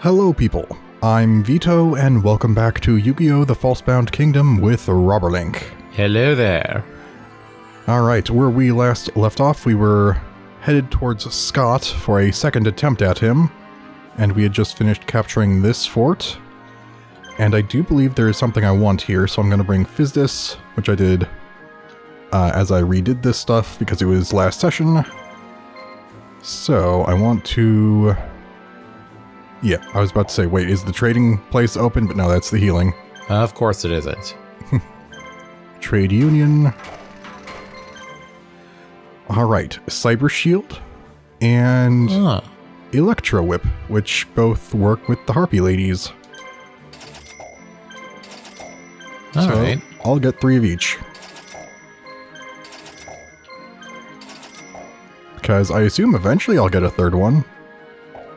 Hello people, I'm Vito and welcome back to Yu-Gi-Oh! The Falsebound Kingdom with Robberlink. Hello there. Alright, where we last left off, we were headed towards Scott for a second attempt at him, and we had just finished capturing this fort. And I do believe there is something I want here, so I'm going to bring Fizdis, which I did as I redid this stuff because it was last session. So I want to... Yeah, I was about to say, wait, is the trading place open? But no, that's the healing. Of course it isn't. Trade Union. Alright, Cyber Shield and Electro Whip, which both work with the Harpy ladies. Alright. I'll get 3 of each. Because I assume eventually I'll get a third one.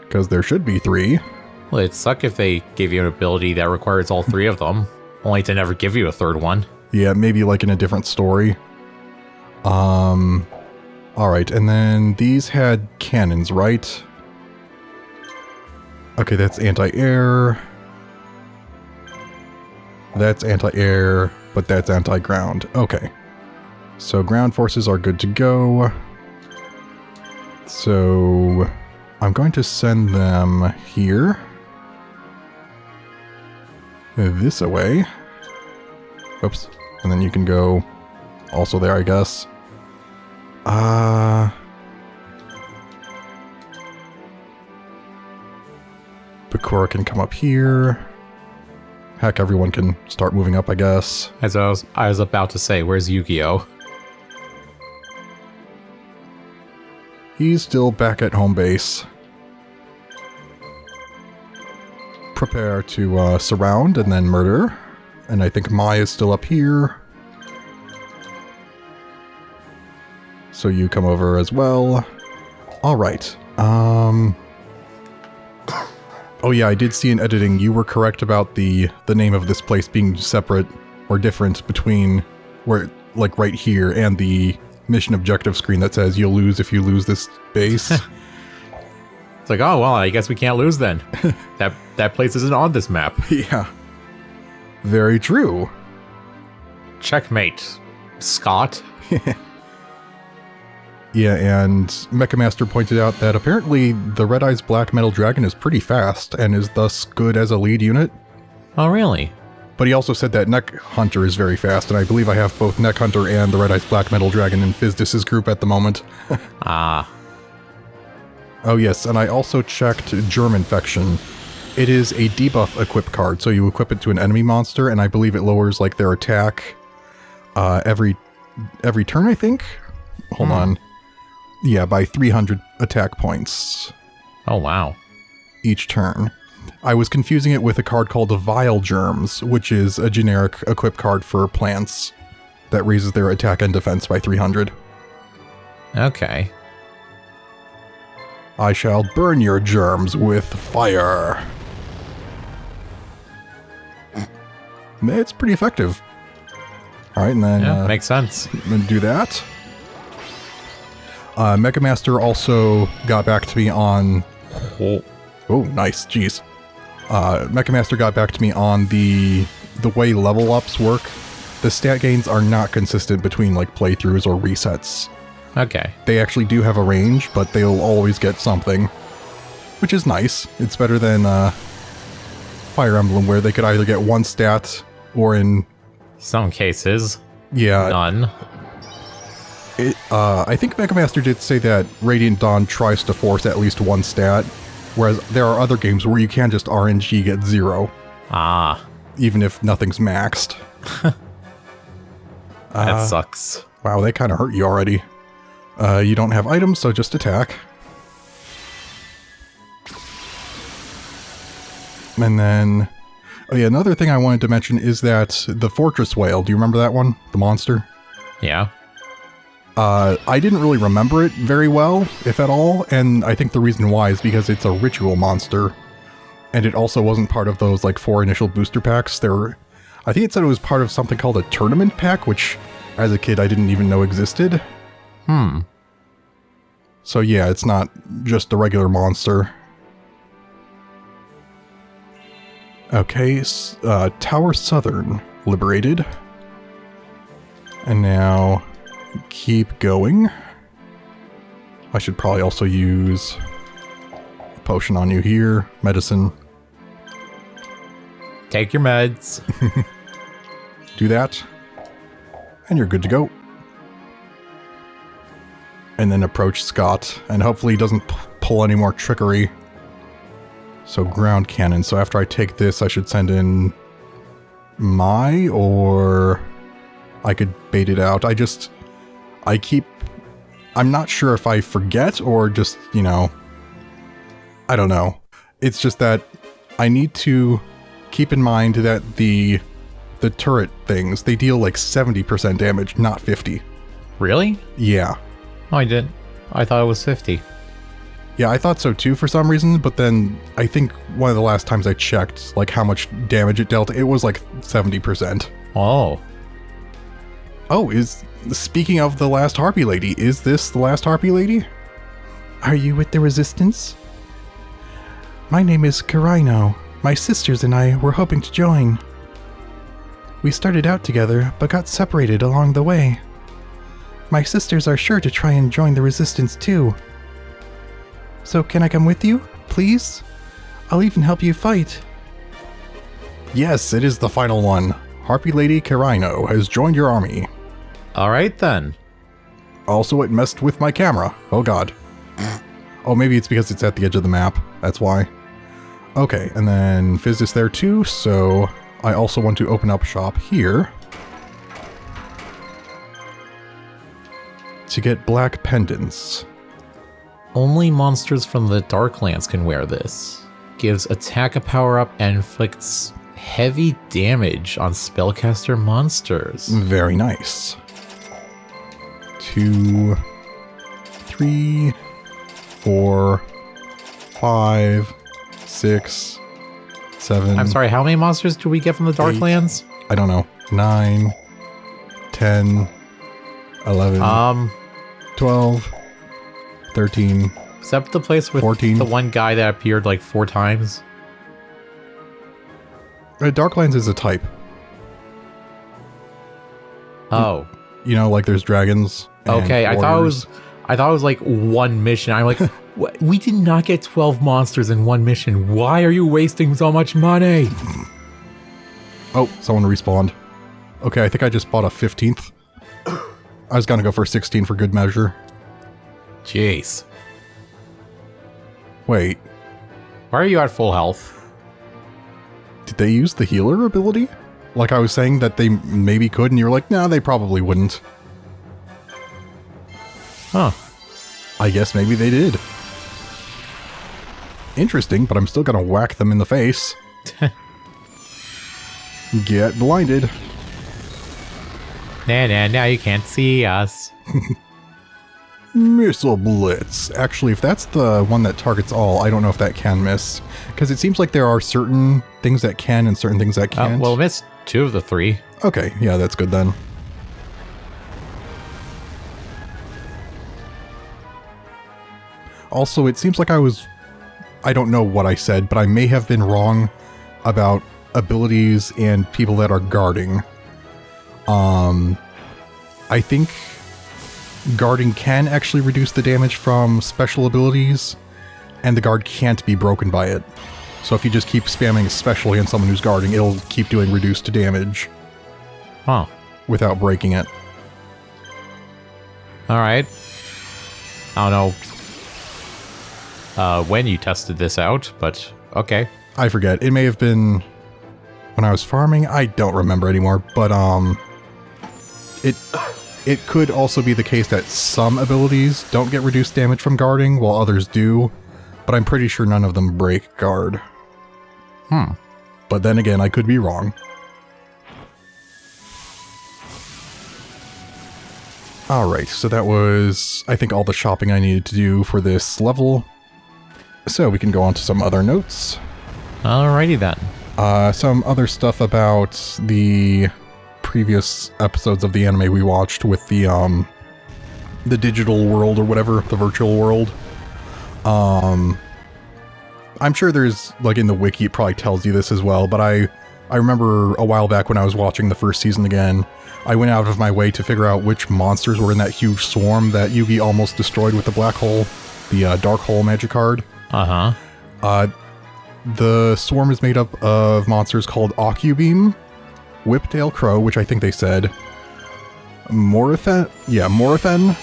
Because there should be 3. Well, it'd suck if they gave you an ability that requires all 3 of them, only to never give you a third one. Yeah, maybe like in a different story. Alright, and then these had cannons, right? Okay, that's anti-air. That's anti-air, but that's anti-ground. Okay. So ground forces are good to go. So I'm going to send them here. This away. Oops. And then you can go also there, I guess. Bakura can come up here. Heck, everyone can start moving up, I guess. As I was about to say, where's Yu-Gi-Oh? He's still back at home base. Prepare to surround and then murder. And I think Mai is still up here. So you come over as well. Alright. Oh yeah, I did see in editing you were correct about the name of this place being separate or different between where, like right here, and the mission objective screen that says you'll lose if you lose this base. It's like, oh, well, I guess we can't lose then. That place isn't on this map. Yeah. Very true. Checkmate, Scott. Yeah, and Mecha Master pointed out that apparently the Red Eyes Black Metal Dragon is pretty fast and is thus good as a lead unit. Oh, really? But he also said that Neck Hunter is very fast, and I believe I have both Neck Hunter and the Red Eyes Black Metal Dragon in Fizdis' group at the moment. Oh yes, and I also checked Germ Infection. It is a debuff equip card, so you equip it to an enemy monster, and I believe it lowers like their attack every turn, I think? Hold on. Yeah, by 300 attack points. Oh, wow. Each turn. I was confusing it with a card called Vile Germs, which is a generic equip card for plants that raises their attack and defense by 300. Okay. I shall burn your germs with fire. It's pretty effective. Alright, and then... Yeah, makes sense. I'm gonna do that. Mecha Master also got back to me on... Oh, nice, jeez. Mecha Master got back to me on the way level ups work. The stat gains are not consistent between like playthroughs or resets. Okay. They actually do have a range, but they'll always get something. Which is nice. It's better than Fire Emblem, where they could either get 1 stat, or in... some cases. Yeah. None. I think Mecha Master did say that Radiant Dawn tries to force at least 1 stat, whereas there are other games where you can just RNG get 0. Even if nothing's maxed. That sucks. Wow, they kind of hurt you already. You don't have items, so just attack. And then... Oh yeah, another thing I wanted to mention is that the Fortress Whale, do you remember that one? The monster? Yeah. I didn't really remember it very well, if at all, and I think the reason why is because it's a ritual monster. And it also wasn't part of those, like, 4 initial booster packs. I think it said it was part of something called a tournament pack, which, as a kid, I didn't even know existed. So yeah, it's not just a regular monster. Okay, Tower Southern liberated. And now keep going. I should probably also use a potion on you here. Medicine. Take your meds. Do that. And you're good to go. And then approach Scott. And hopefully he doesn't pull any more trickery. So ground cannon. So after I take this, I should send in or I could bait it out. I'm not sure if I forget or just, I don't know. It's just that I need to keep in mind that the turret things, they deal like 70% damage, not 50. Really? Yeah. Oh, I thought it was 50. Yeah, I thought so too for some reason, but then I think one of the last times I checked, like how much damage it dealt, it was like 70%. Oh. Oh, speaking of the last Harpy Lady, is this the last Harpy Lady? Are you with the Resistance? My name is Karino. My sisters and I were hoping to join. We started out together, but got separated along the way. My sisters are sure to try and join the Resistance too. So can I come with you, please? I'll even help you fight. Yes, it is the final one. Harpy Lady Karino has joined your army. Alright then. Also, it messed with my camera. Oh god. Oh, maybe it's because it's at the edge of the map. That's why. Okay, and then Fizz is there too, so I also want to open up shop here. To get black pendants. Only monsters from the Darklands can wear this. Gives attack a power-up and inflicts heavy damage on spellcaster monsters. Very nice. 2, 3, 4, 5, 6, 7. I'm sorry, how many monsters do we get from the Darklands? 8, I don't know. 9, 10, 11, 12, 13. Is that the place with 14. the one guy that appeared like 4 times? Darklands is a type. Oh. Like there's dragons. Okay, I thought it was like one mission. I'm like, we did not get 12 monsters in one mission. Why are you wasting so much money? Oh, someone respawned. Okay, I think I just bought a 15th. I was gonna go for 16 for good measure. Jeez. Wait, Why are you at full health? did they use the healer ability? Like I was saying that they maybe could, and you were like, nah, they probably wouldn't. Huh. I guess maybe they did. Interesting, but I'm still gonna whack them in the face. Get blinded. Nah, now you can't see us. Missile Blitz. Actually, if that's the one that targets all, I don't know if that can miss. Because it seems like there are certain things that can and certain things that can't. Well, missed 2 of the 3. Okay, yeah, that's good then. Also, it seems like I don't know what I said, but I may have been wrong about abilities and people that are guarding. I think guarding can actually reduce the damage from special abilities, and the guard can't be broken by it. So if you just keep spamming especially on someone who's guarding, it'll keep doing reduced damage. Huh. Without breaking it. Alright. I don't know when you tested this out, but okay. I forget. It may have been when I was farming. I don't remember anymore, but it could also be the case that some abilities don't get reduced damage from guarding while others do, but I'm pretty sure none of them break guard. But then again, I could be wrong. Alright, so that was, I think, all the shopping I needed to do for this level. So we can go on to some other notes. Alrighty then. Some other stuff about the previous episodes of the anime we watched with the digital world or whatever, the virtual world. I'm sure there's, like, in the wiki, it probably tells you this as well, but I remember a while back when I was watching the first season again, I went out of my way to figure out which monsters were in that huge swarm that Yugi almost destroyed with the black hole, the dark hole magic card. Uh-huh. The swarm is made up of monsters called Ocubeam, Whiptail Crow, which I think they said, Morathen,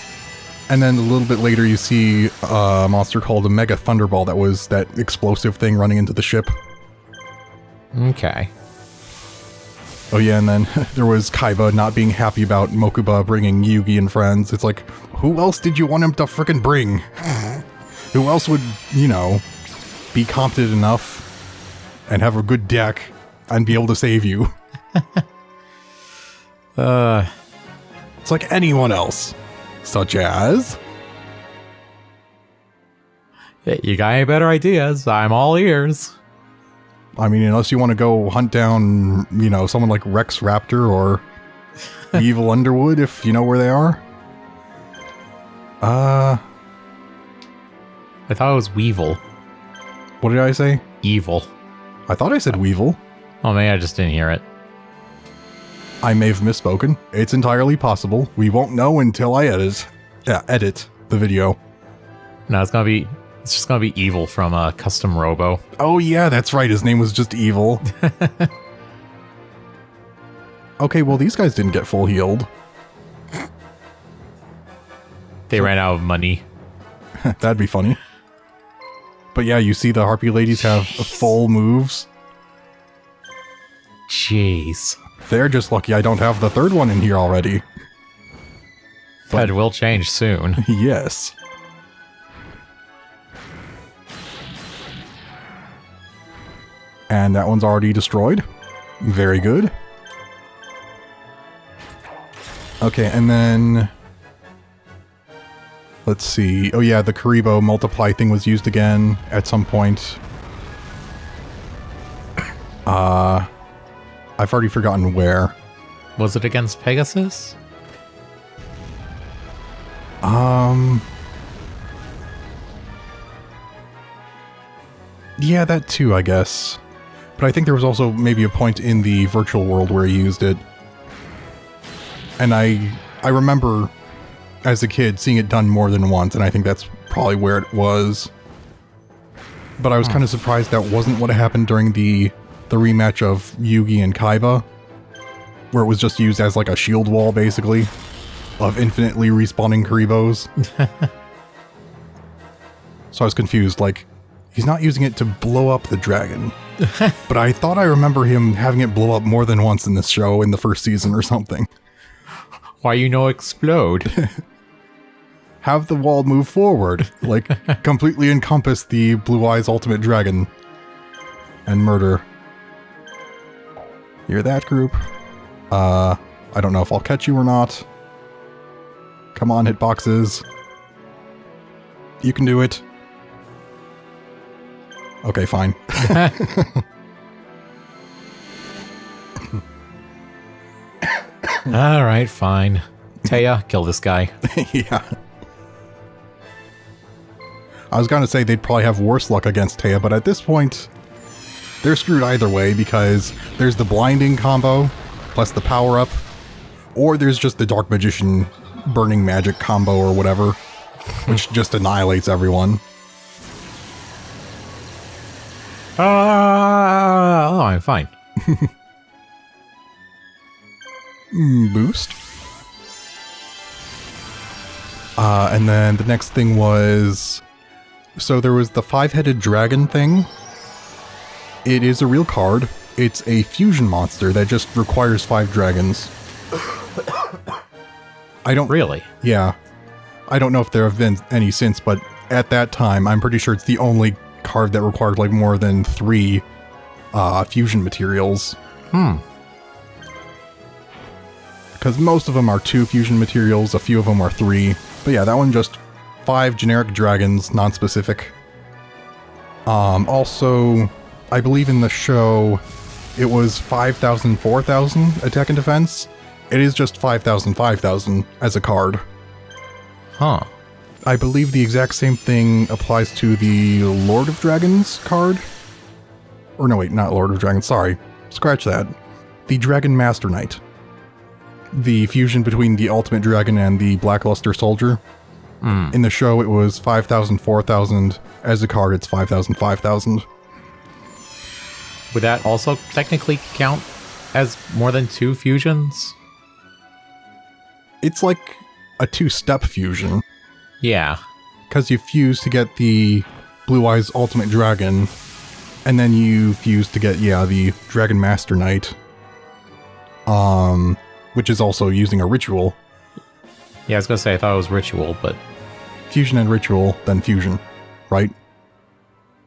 and then a little bit later you see a monster called a Mega Thunderball that was that explosive thing running into the ship. Okay. Oh yeah, and then there was Kaiba not being happy about Mokuba bringing Yugi and friends. It's like, who else did you want him to frickin' bring? Who else would, you know, be competent enough and have a good deck and be able to save you? It's like anyone else. Such as... Hey, you got any better ideas? I'm all ears. I mean, unless you want to go hunt down, you know, someone like Rex Raptor or Evil Underwood, if you know where they are. I thought it was Weevil. What did I say? Evil. I thought I said Weevil. Oh, maybe I just didn't hear it. I may have misspoken. It's entirely possible. We won't know until I edit the video. No, it's just gonna be Evil from Custom Robo. Oh yeah, that's right. His name was just Evil. Okay, well these guys didn't get full healed. They ran out of money. That'd be funny. But yeah, you see the Harpy ladies have full moves. Jeez. They're just lucky I don't have the third one in here already. That will change soon. Yes. And that one's already destroyed. Very good. Okay, and then... let's see. Oh yeah, the Karibo multiply thing was used again at some point. I've already forgotten where. Was it against Pegasus? Yeah, that too, I guess. But I think there was also maybe a point in the virtual world where he used it. And I remember as a kid seeing it done more than once, and I think that's probably where it was. But I was kind of surprised that wasn't what happened during the rematch of Yugi and Kaiba, where it was just used as like a shield wall, basically, of infinitely respawning Karibos. So I was confused, like, he's not using it to blow up the dragon. But I thought I remember him having it blow up more than once in this show in the first season or something. Why you no explode? Have the wall move forward, like completely encompass the Blue Eyes Ultimate Dragon and murder. You're that group. I don't know if I'll catch you or not. Come on, hitboxes. You can do it. Okay, fine. Alright, fine. Taya, kill this guy. Yeah. I was gonna say they'd probably have worse luck against Taya, but at this point, they're screwed either way because there's the blinding combo, plus the power-up, or there's just the Dark Magician burning magic combo or whatever, which just annihilates everyone. Oh, I'm fine. Boost. And then the next thing was... so there was the 5-headed dragon thing. It is a real card. It's a fusion monster that just requires 5 dragons. I don't... Really? Yeah. I don't know if there have been any since, but at that time, I'm pretty sure it's the only card that required like more than 3 fusion materials. Because most of them are 2 fusion materials, a few of them are 3. But yeah, that one just 5 generic dragons, non-specific. Also, I believe in the show, it was 5,000, 4,000 attack and defense. It is just 5,000, 5,000 as a card. Huh. I believe the exact same thing applies to the Lord of Dragons card. Or no, wait, not Lord of Dragons, sorry. Scratch that. The Dragon Master Knight. The fusion between the Ultimate Dragon and the Blackluster Soldier. In the show, it was 5,000, 4,000. As a card, it's 5,000, 5,000. Would that also technically count as more than 2 fusions? It's like a 2-step fusion. Yeah. Because you fuse to get the Blue Eyes Ultimate Dragon, and then you fuse to get, the Dragon Master Knight. Which is also using a ritual. Yeah, I was gonna say, I thought it was ritual, but... Fusion and ritual, then fusion, right?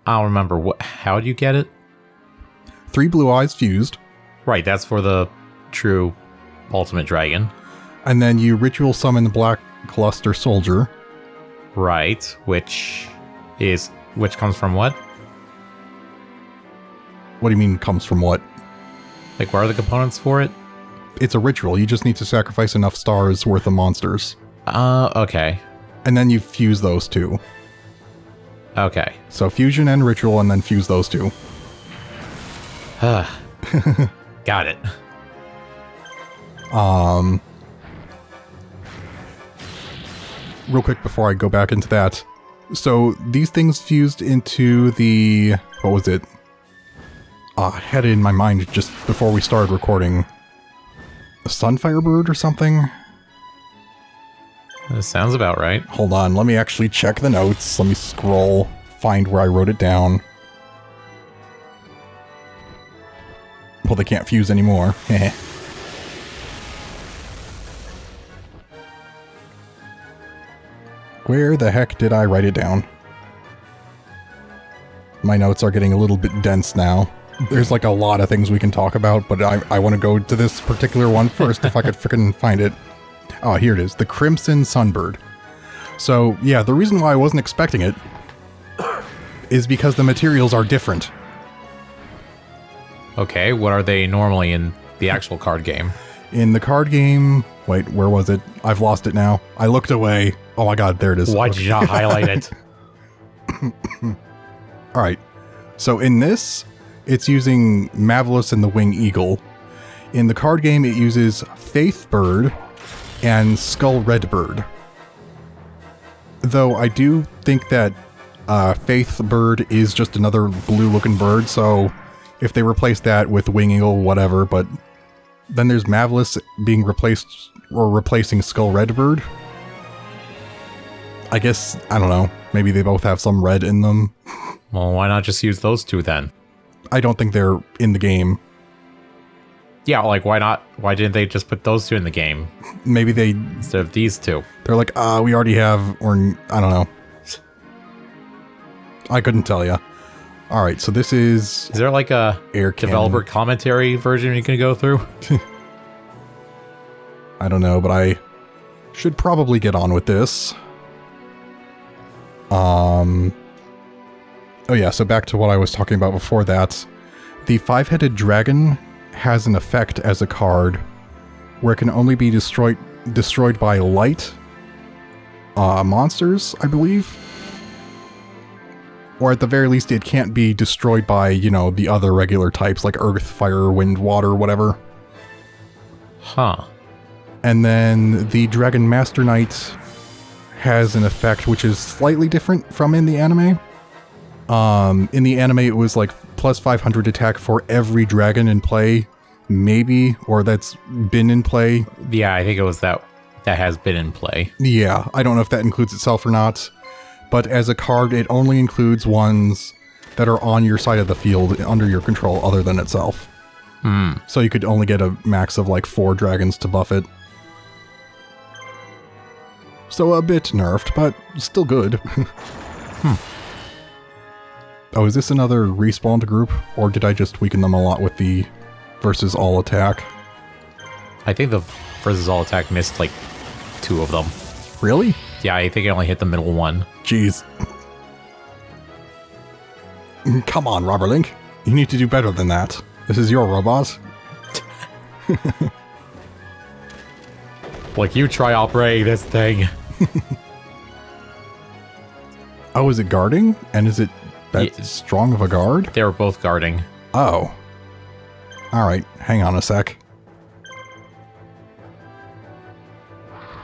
I don't remember. How do you get it? 3 blue eyes fused. Right, that's for the true Ultimate Dragon. And then you ritual summon the Black Cluster Soldier. Right, which comes from what? What do you mean, comes from what? Like, what are the components for it? It's a ritual. You just need to sacrifice enough stars worth of monsters. Okay. And then you fuse those two. Okay. So fusion and ritual, and then fuse those two. Got it. Real quick before I go back into that. So these things fused into the... What was it? I had it in my mind just before we started recording. A Sunfire Bird or something? That sounds about right. Hold on, let me actually check the notes. Let me scroll, find where I wrote it down. Well, they can't fuse anymore. Where the heck did I write it down? My notes are getting a little bit dense now. There's like a lot of things we can talk about, but I want to go to this particular one first if I could frickin' find it. Oh, here it is. The Crimson Sunbird. So, yeah, the reason why I wasn't expecting it is because the materials are different. Okay, what are they normally in the actual card game? In the card game... Wait, where was it? I've lost it now. I looked away. Oh my god, there it is. Why did you not highlight it? Alright. So in this, it's using Mavelus and the Wing Eagle. In the card game, it uses Faith Bird and Skull Redbird. Though I do think that Faith Bird is just another blue-looking bird, so if they replace that with Wing Eagle, whatever, but then there's Mavelus being replaced, or replacing Skull Redbird. I guess, I don't know, maybe they both have some red in them. Well, why not just use those two then? I don't think they're in the game. Yeah, like, why not? Why didn't they just put those two in the game? Maybe they... Instead of these two. They're like, we already have, or I don't know. I couldn't tell you. Alright, so this is... Is there like a air developer commentary version you can go through? I don't know, but I should probably get on with this. Oh yeah, so back to what I was talking about before that. The 5-headed dragon has an effect as a card where it can only be destroyed by light monsters, I believe. Or at the very least, it can't be destroyed by, the other regular types like earth, fire, wind, water, whatever. Huh. And then the Dragon Master Knight has an effect which is slightly different from in the anime. In the anime, it was like plus 500 attack for every dragon in play, maybe, or that's been in play. Yeah, I think it was that has been in play. Yeah, I don't know if that includes itself or not. But as a card, it only includes ones that are on your side of the field under your control other than itself. So you could only get a max of like 4 dragons to buff it. So a bit nerfed, but still good. Oh, is this another respawned group? Or did I just weaken them a lot with the versus all attack? I think the versus all attack missed like 2 of them. Really? Yeah, I think it only hit the middle one. Jeez. Come on, Robberlink. You need to do better than that. This is your robot. Like, you try operating this thing. Oh, is it guarding? And is it that strong of a guard? They were both guarding. Oh. Alright, hang on a sec.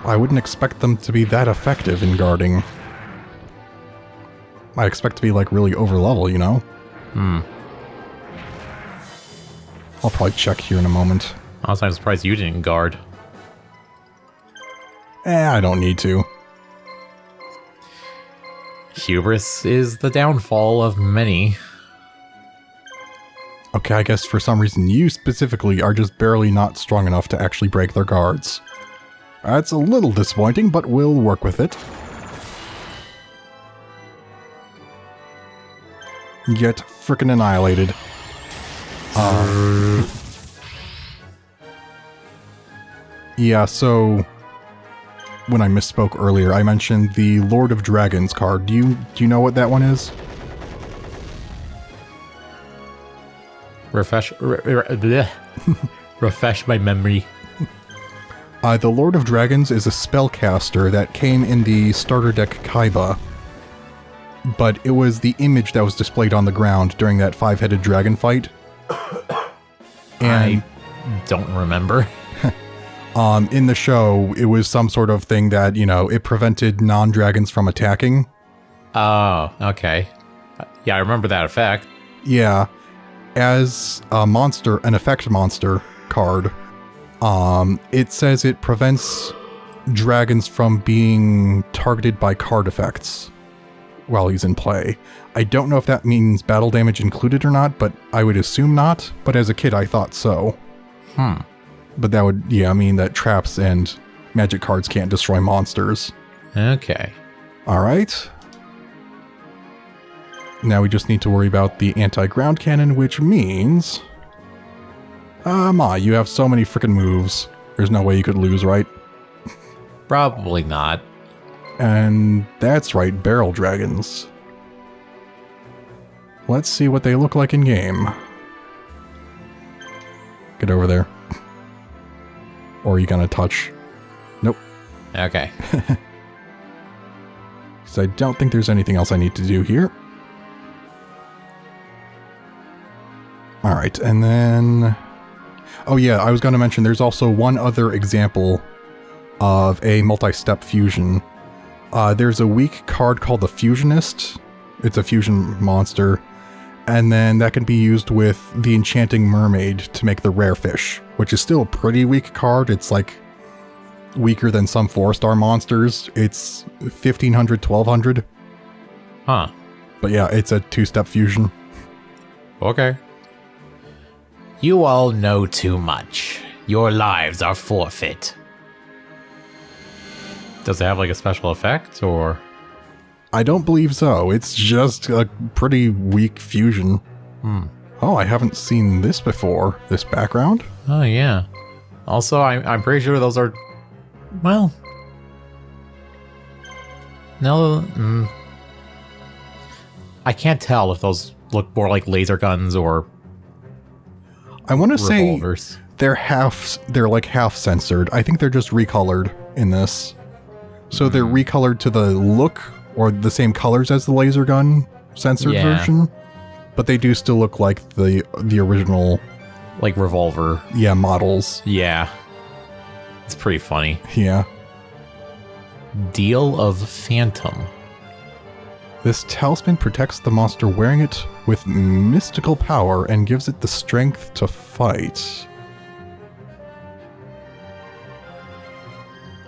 I wouldn't expect them to be that effective in guarding. I expect to be, like, really over level, you know? I'll probably check here in a moment. Honestly, I'm surprised you didn't guard. I don't need to. Hubris is the downfall of many. Okay, I guess for some reason you specifically are just barely not strong enough to actually break their guards. That's a little disappointing, but we'll work with it. Get frickin' annihilated. Yeah, so when I misspoke earlier, I mentioned the Lord of Dragons card. Do you know what that one is? Refresh my memory. The Lord of Dragons is a spellcaster that came in the starter deck Kaiba, but it was the image that was displayed on the ground during that five-headed dragon fight. And I don't remember. In the show, it was some sort of thing that, you know, it prevented non-dragons from attacking. Oh, okay. Yeah, I remember that effect. Yeah. As a monster, an effect monster card, it says it prevents dragons from being targeted by card effects while he's in play. I don't know if that means battle damage included or not, but I would assume not. But as a kid, I thought so. But that would, yeah, mean that traps and magic cards can't destroy monsters. Okay. Alright. Now we just need to worry about the anti-ground cannon, which means... you have so many frickin' moves. There's no way you could lose, right? Probably not. And that's right, barrel dragons. Let's see what they look like in game. Get over there. Or are you gonna touch? Nope. Okay. Because I don't think there's anything else I need to do here. Alright, and then... Oh yeah, I was going to mention there's also one other example of a multi-step fusion. There's a weak card called the Fusionist. It's a fusion monster. And then that can be used with the Enchanting Mermaid to make the Rare Fish, which is still a pretty weak card. It's like weaker than some 4-star monsters. It's 1500, 1200. Huh. But yeah, it's a 2-step fusion. Okay. You all know too much. Your lives are forfeit. Does it have like a special effect, or...? I don't believe so. It's just a pretty weak fusion. Oh, I haven't seen this before. This background? Oh, yeah. Also, I'm pretty sure those are... Well... No... I can't tell if those look more like laser guns or... I want to say revolvers. they're like half censored. I think they're just recolored in this. So they're recolored to the look or the same colors as the laser gun censored version, but they do still look like the original, like revolver. Yeah, models. Yeah. It's pretty funny. Yeah. Deal of Phantom. This talisman protects the monster wearing it with mystical power and gives it the strength to fight.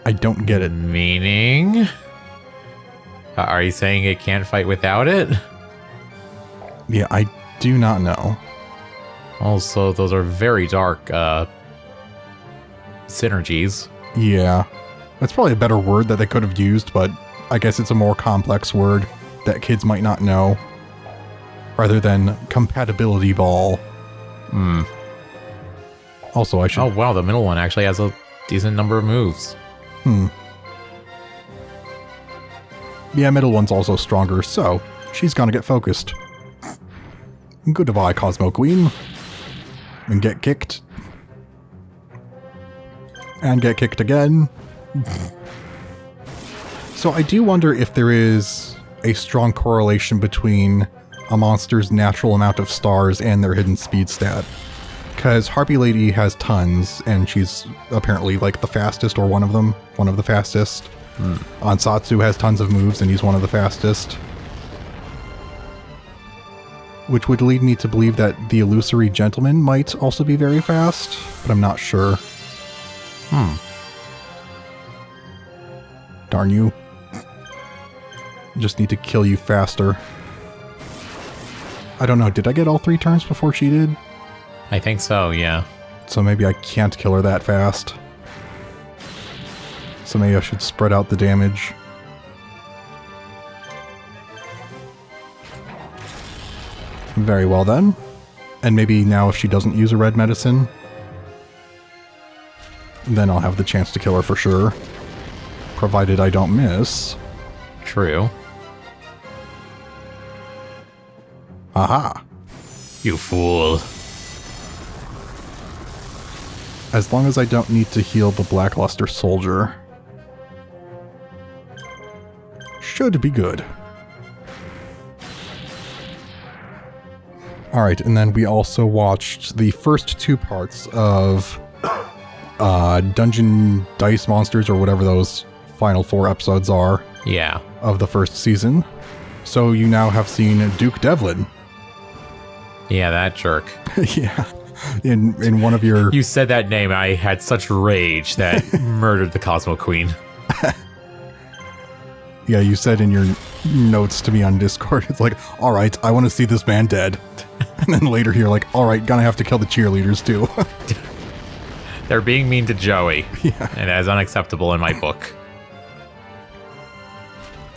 I don't get it. Meaning? Are you saying it can't fight without it? Yeah, I do not know. Also, those are very dark synergies. Yeah. That's probably a better word that they could have used, but I guess it's a more complex word that kids might not know. Rather than compatibility ball. Also, I should... Oh, wow, the middle one actually has a decent number of moves. Yeah, middle one's also stronger, so she's gonna get focused. Goodbye, Cosmo Queen. And get kicked. And get kicked again. So I do wonder if there is a strong correlation between a monster's natural amount of stars and their hidden speed stat. Because Harpy Lady has tons, and she's apparently like the fastest, or one of the fastest. Ansatsu has tons of moves, and he's one of the fastest. Which would lead me to believe that the Illusory Gentleman might also be very fast, but I'm not sure. Darn you. Just need to kill you faster. I don't know, did I get all 3 turns before she did? I think so, yeah. So maybe I can't kill her that fast. So maybe I should spread out the damage. Very well then. And maybe now if she doesn't use a red medicine, then I'll have the chance to kill her for sure. Provided I don't miss. True. Aha! You fool. As long as I don't need to heal the Blackluster Soldier. Should be good. Alright, and then we also watched the first 2 parts of Dungeon Dice Monsters, or whatever those final 4 episodes are. Yeah. Of the first season. So you now have seen Duke Devlin. Yeah, that jerk. Yeah. In one of your... You said that name, I had such rage that murdered the Cosmo Queen. Yeah, you said in your notes to me on Discord, it's like, alright, I want to see this man dead. And then later you're like, alright, gonna have to kill the cheerleaders too. They're being mean to Joey. Yeah. And that is unacceptable in my book.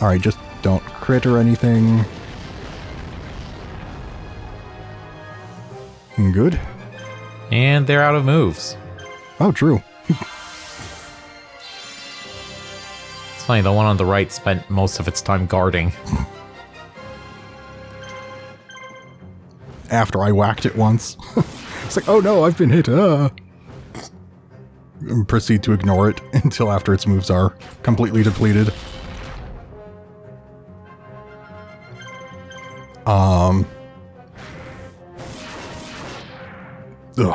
Alright, just don't crit or anything. Good. And they're out of moves. Oh, true. It's funny, the one on the right spent most of its time guarding. After I whacked it once. It's like, oh no, I've been hit. And proceed to ignore it until after its moves are completely depleted.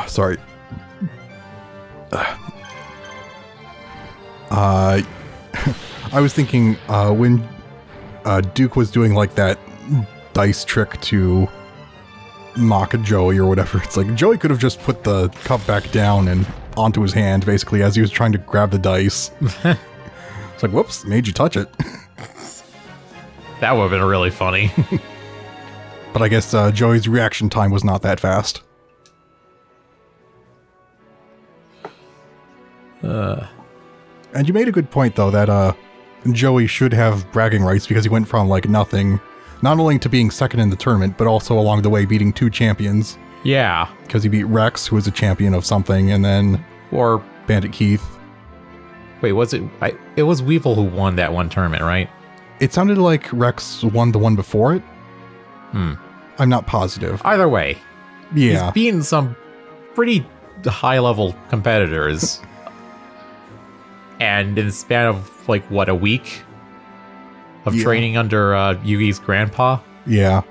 Sorry. I was thinking when Duke was doing like that dice trick to mock Joey or whatever, it's like Joey could have just put the cup back down and onto his hand basically as he was trying to grab the dice. It's like, whoops, made you touch it. That would have been really funny. But I guess Joey's reaction time was not that fast. And you made a good point, though, that Joey should have bragging rights because he went from, like, nothing, not only to being second in the tournament, but also along the way beating 2 champions. Yeah. Because he beat Rex, who was a champion of something, and then... Or... Bandit Keith. Wait, was it... it was Weevil who won that one tournament, right? It sounded like Rex won the one before it. I'm not positive. Either way. Yeah. He's beaten some pretty high-level competitors. And in the span of, like, what, a week? Of training under Yugi's grandpa? Yeah.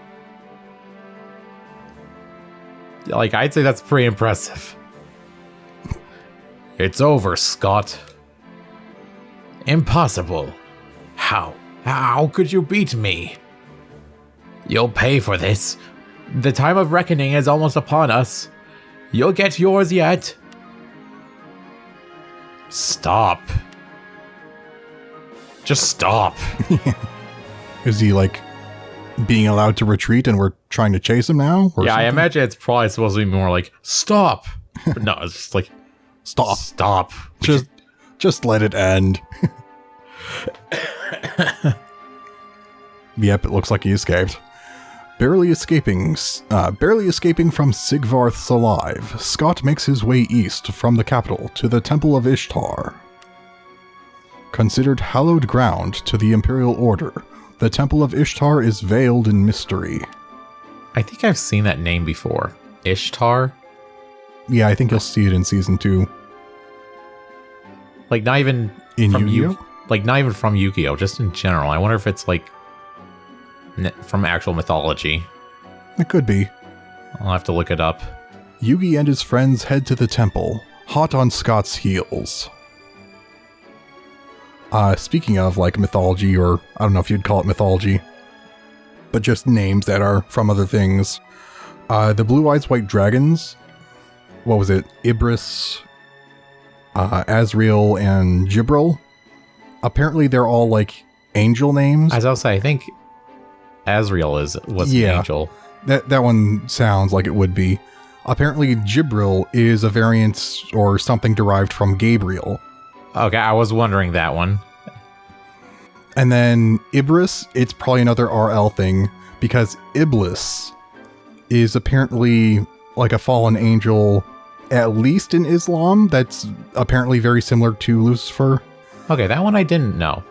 Like, I'd say that's pretty impressive. It's over, Scott. Impossible. How? How could you beat me? You'll pay for this. The time of reckoning is almost upon us. You'll get yours yet. Stop. Just stop. Is he, like, being allowed to retreat and we're trying to chase him now? Or yeah, something? I imagine it's probably supposed to be more like, stop. But no, it's just like, Stop. Stop. Just let it end. Yep, it looks like he escaped. Barely escaping from Sigvarth's alive, Scott makes his way east from the capital to the Temple of Ishtar. Considered hallowed ground to the Imperial Order, the Temple of Ishtar is veiled in mystery. I think I've seen that name before. Ishtar? Yeah, I think you'll see it in Season 2. Like, not even In from Yu-Gi-Oh? Like, not even from Yu-Gi-Oh! Just in general. I wonder if it's, like, from actual mythology. It could be. I'll have to look it up. Yugi and his friends head to the temple, hot on Scott's heels. Speaking of, like, mythology, or I don't know if you'd call it mythology, but just names that are from other things. The Blue Eyes White Dragons, what was it? Ibris, Azrael, and Jibril. Apparently they're all, like, angel names. As I'll say, I think Azrael was an angel. That one sounds like it would be. Apparently Jibril is a variant or something derived from Gabriel. Okay, I was wondering that one. And then Ibris, it's probably another RL thing, because Iblis is apparently like a fallen angel, at least in Islam, that's apparently very similar to Lucifer. Okay, that one I didn't know.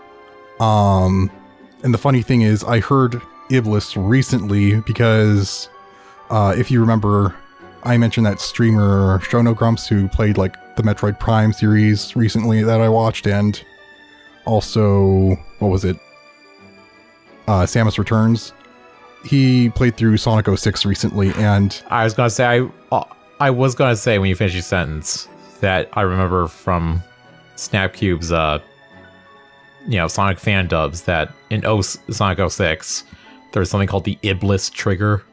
And the funny thing is, I heard Iblis recently because, if you remember, I mentioned that streamer Shono Grumps who played like the Metroid Prime series recently that I watched, and also, what was it? Samus Returns. He played through Sonic 06 recently, and I was gonna say when you finish your sentence that I remember from Snapcube's Sonic fan dubs that in Sonic 06 there was something called the Iblis trigger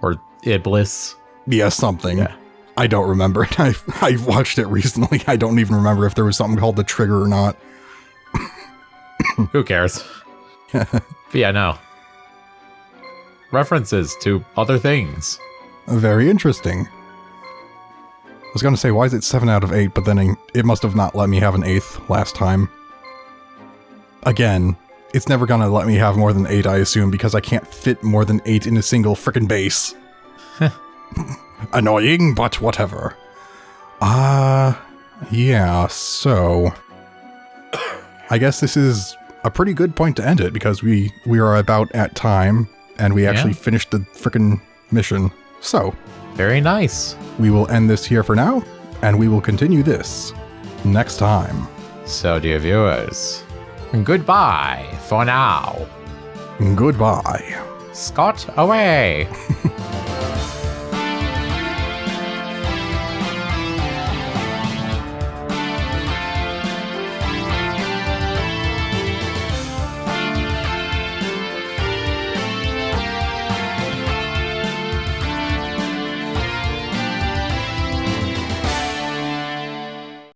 or Iblis. Yeah, something. Yeah. I don't remember. I watched it recently. I don't even remember if there was something called the trigger or not. Who cares? But yeah, no. References to other things. Very interesting. I was going to say, why is it 7 out of 8, but then it must have not let me have an 8th last time. Again, it's never going to let me have more than 8, I assume, because I can't fit more than 8 in a single frickin' base. Annoying, but whatever. Yeah, so I guess this is a pretty good point to end it, because we are about at time, and we actually finished the frickin' mission. So, very nice. We will end this here for now, and we will continue this next time. So, dear viewers, goodbye for now. Goodbye. Scott away.